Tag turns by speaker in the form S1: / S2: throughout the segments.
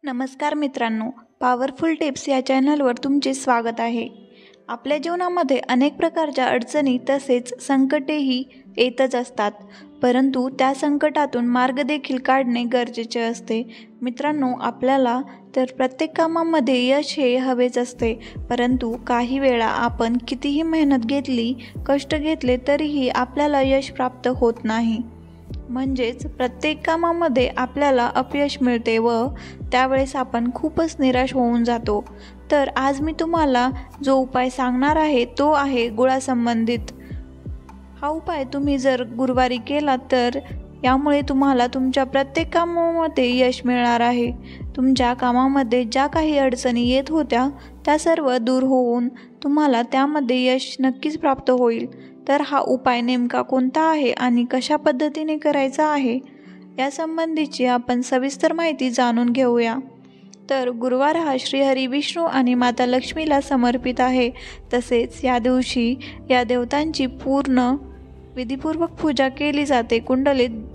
S1: नमस्कार मित्रांनो, powerful tips या चॅनलवर तुमचे स्वागत आहे. आपल्या जीवनामध्ये अनेक प्रकारच्या अडचणी तसेच संकटेही येतच असतात, परंतु त्या संकटातून मार्ग देखील काढणे गरजेचे असते. मित्रांनो, आपल्याला तर प्रत्येक कामामध्ये यश हे हवेच असते, परंतु काही वेळा आपण कितीही मेहनत घेतली, कष्ट घेतले तरीही आपल्याला यश प्राप्त होत नाही. म्हणजेच प्रत्येक कामामध्ये आपल्याला अपयश मिळते व त्यावेळेस आपण खूपच निराश होऊन जातो. तर आज मी तुम्हाला जो उपाय सांगणार आहे तो आहे गुळासंबंधित. हा उपाय तुम्ही जर गुरुवारी केला तर यामुळे तुम्हाला तुमच्या प्रत्येक कामामध्ये यश मिळणार आहे. तुमच्या कामामध्ये ज्या काही अडचणी येत होत्या त्या सर्व दूर होऊन तुम्हाला त्यामध्ये यश नक्कीच प्राप्त होईल. तर हा उपाय नेमका कोणता आहे आणि कशा पद्धतीने करायचा आहे यासंबंधीची आपण सविस्तर माहिती जाणून घेऊया. तर गुरुवार हा श्रीहरी विष्णू आणि माता लक्ष्मीला समर्पित आहे. तसेच या दिवशी या देवतांची पूर्ण विधीपूर्वक पूजा केली जाते. कुंडलीत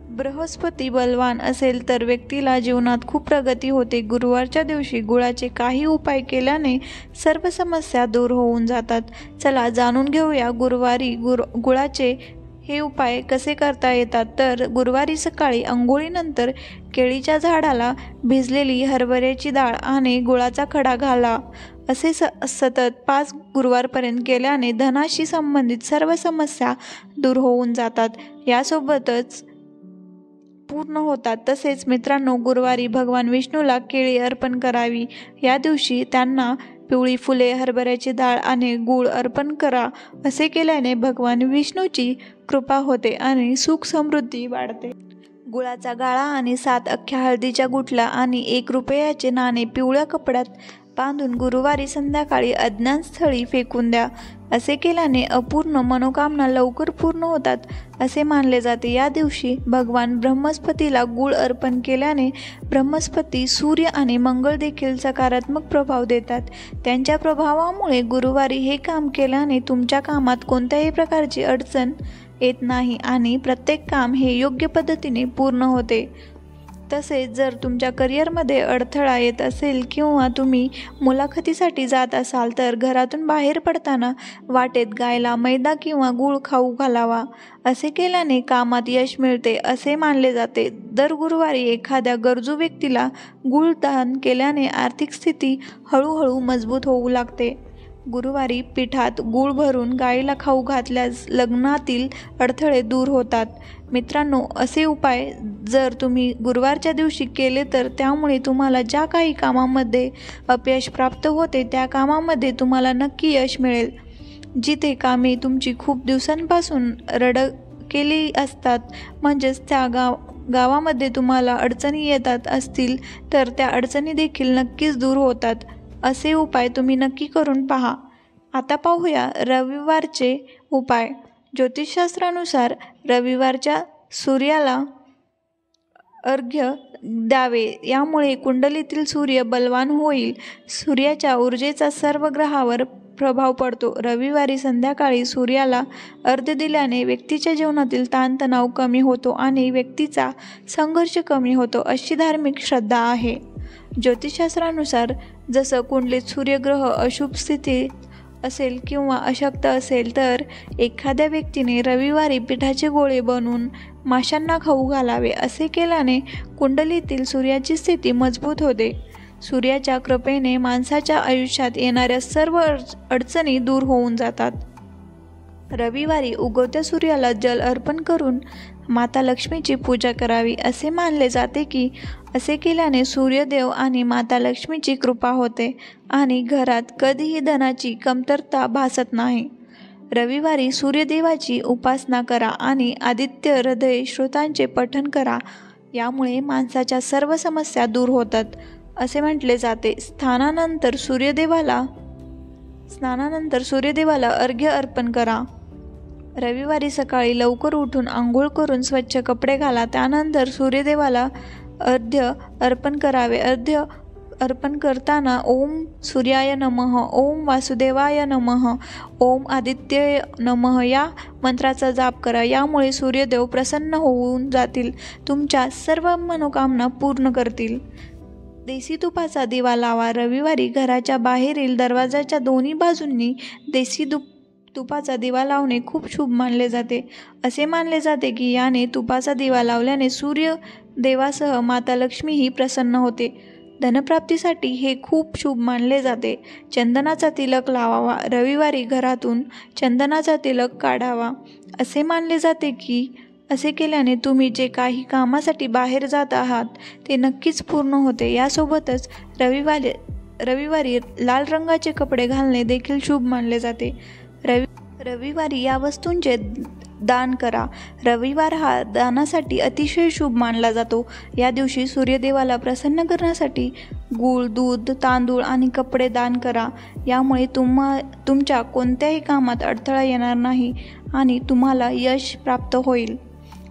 S1: बृहस्पती बलवान असेल तर व्यक्तीला जीवनात खूप प्रगती होते. गुरुवारच्या दिवशी गुळाचे काही उपाय केल्याने सर्व समस्या दूर होऊन जातात. चला जाणून घेऊया गुरुवारी गुळाचे हे उपाय कसे करता येतात. तर गुरुवारी सकाळी अंघोळीनंतर केळीच्या झाडाला भिजलेली हरभऱ्याची डाळ आणि गुळाचा खडा घाला. असे सतत 5 गुरुवारपर्यंत केल्याने धनाशी संबंधित सर्व समस्या दूर होऊन जातात, यासोबतच पूर्ण होतात. तसेच मित्रांनो, गुरुवारी भगवान विष्णूला केळी अर्पण करावी. या दिवशी त्यांना पिवळी फुले, हरभऱ्याची डाळ आणि गूळ अर्पण करा. असे केल्याने भगवान विष्णूची कृपा होते आणि सुख समृद्धी वाढते. गुळाचा गाळा आणि 7 अख्ख्या हळदीच्या गुठल्या आणि 1 रुपयाचे नाणे पिवळ्या कपड्यात बांधून गुरुवारी संध्याकाळी अज्ञातस्थळी फेकून द्या. असे केल्याने अपूर्ण मनोकामना लवकर पूर्ण होतात असे मानले जाते. या दिवशी भगवान बृहस्पतीला गूळ अर्पण केल्याने बृहस्पती, सूर्य आणि मंगळ देखील सकारात्मक प्रभाव देतात. त्यांच्या प्रभावामुळे गुरुवारी हे काम केल्याने तुमच्या कामात कोणत्याही प्रकारची अडचण येत नाही आणि प्रत्येक काम हे योग्य पद्धतीने पूर्ण होते. तसेच जर तुमच्या करिअरमध्ये अडथळा येत असेल किंवा तुम्ही मुलाखतीसाठी जात असाल तर घरातून बाहेर पडताना वाटेत गायला मैदा किंवा गूळ खाऊ घालावा. असे केल्याने कामात यश मिळते असे मानले जाते. दर गुरुवारी एखाद्या गरजू व्यक्तीला गूळ दान केल्याने आर्थिक स्थिती हळूहळू मजबूत होऊ लागते. गुरुवारी पिठात गूळ भरून गायीला खाऊ घातल्यास लग्नातील अडथळे दूर होतात. मित्रांनो, असे उपाय जर तुम्ही गुरुवारच्या दिवशी केले तर त्यामुळे तुम्हाला ज्या काही कामामध्ये अपयश प्राप्त होते त्या कामामध्ये तुम्हाला नक्की यश मिळेल. जिथे कामे तुमची खूप दिवसांपासून केली असतात, म्हणजेच त्या गावामध्ये तुम्हाला अडचणी येतात असतील तर त्या अडचणी देखील नक्कीच दूर होतात. असे उपाय तुम्ही नक्की करून पहा. आता पाहूया रविवारचे उपाय. ज्योतिषशास्त्रानुसार रविवारच्या सूर्याला अर्घ्य द्यावे. यामुळे कुंडलीतील सूर्य बलवान होईल. सूर्याच्या ऊर्जेचा सर्व ग्रहावर प्रभाव पडतो. रविवारी संध्याकाळी सूर्याला अर्घ्य दिल्याने व्यक्तीच्या जीवनातील ताणतणाव कमी होतो आणि व्यक्तीचा संघर्ष कमी होतो, अशी धार्मिक श्रद्धा आहे. ज्योतिषशास्त्रानुसार जसं कुंडलीत सूर्यग्रह अशुभ स्थितीत असेल किंवा अशक्त असेल तर एखाद्या व्यक्तीने रविवारी पिठाचे गोळे बनवून माशांना खाऊ घालावे. असे केल्याने कुंडलीतील सूर्याची स्थिती मजबूत होते. सूर्याच्या कृपेने माणसाच्या आयुष्यात येणाऱ्या सर्व अडचणी दूर होऊन जातात. रविवारी उगवत्या सूर्याला जल अर्पण करून माता लक्ष्मीची पूजा करावी. असे मानले जाते की असे केल्याने सूर्यदेव आणि माता लक्ष्मीची कृपा होते आणि घरात कधीही धनाची कमतरता भासत नाही. रविवारी सूर्यदेवाची उपासना करा आणि आदित्य हृदय स्तोत्रांचे पठण करा. यामुळे माणसाच्या सर्व समस्या दूर होतात असे म्हटले जाते. स्नानानंतर सूर्यदेवाला अर्घ्य अर्पण करा. रविवारी सकाळी लवकर उठून आंघोळ करून स्वच्छ कपडे घाला. त्यानंतर सूर्यदेवाला अर्घ्य अर्पण करावे. अर्घ्य अर्पण करताना ओम सूर्याय नमः, ओम वासुदेवाय नमः, ओम आदित्याय नमः या मंत्राचा जाप करा. यामुळे सूर्यदेव प्रसन्न होऊन जातील, तुमच्या सर्व मनोकामना पूर्ण करतील. देशी तुपाचा दिवा लावा. रविवारी घराच्या बाहेरील दरवाजाच्या दोन्ही बाजूंनी देशी तुपाचा दिवा लावणे खूप शुभ मानले जाते. असे मानले जाते की याने तुपाचा दिवा लावल्याने सूर्य देवासह माता लक्ष्मीही प्रसन्न होते. धनप्राप्तीसाठी हे खूप शुभ मानले जाते. चंदनाचा तिलक लावावा. रविवारी घरातून चंदनाचा तिलक काढावा. असे मानले जाते की असे केल्याने तुम्ही जे काही कामासाठी बाहेर जात आहात ते नक्कीच पूर्ण होते. यासोबतच रविवारी लाल रंगाचे कपडे घालणे देखील शुभ मानले जाते. रविवारी या वस्तूंचे दान करा. रविवार हा दानासाठी अतिशय शुभ मानला जातो. या दिवशी सूर्यदेवाला प्रसन्न करण्यासाठी गूळ, दूध, तांदूळ आणि कपडे दान करा. यामुळे तुमच्या कोणत्याही कामात अडथळा येणार नाही आणि तुम्हाला यश प्राप्त होईल.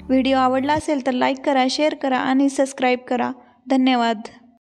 S1: व्हिडिओ आवडला असेल तर लाईक करा, शेअर करा आणि सबस्क्राईब करा. धन्यवाद.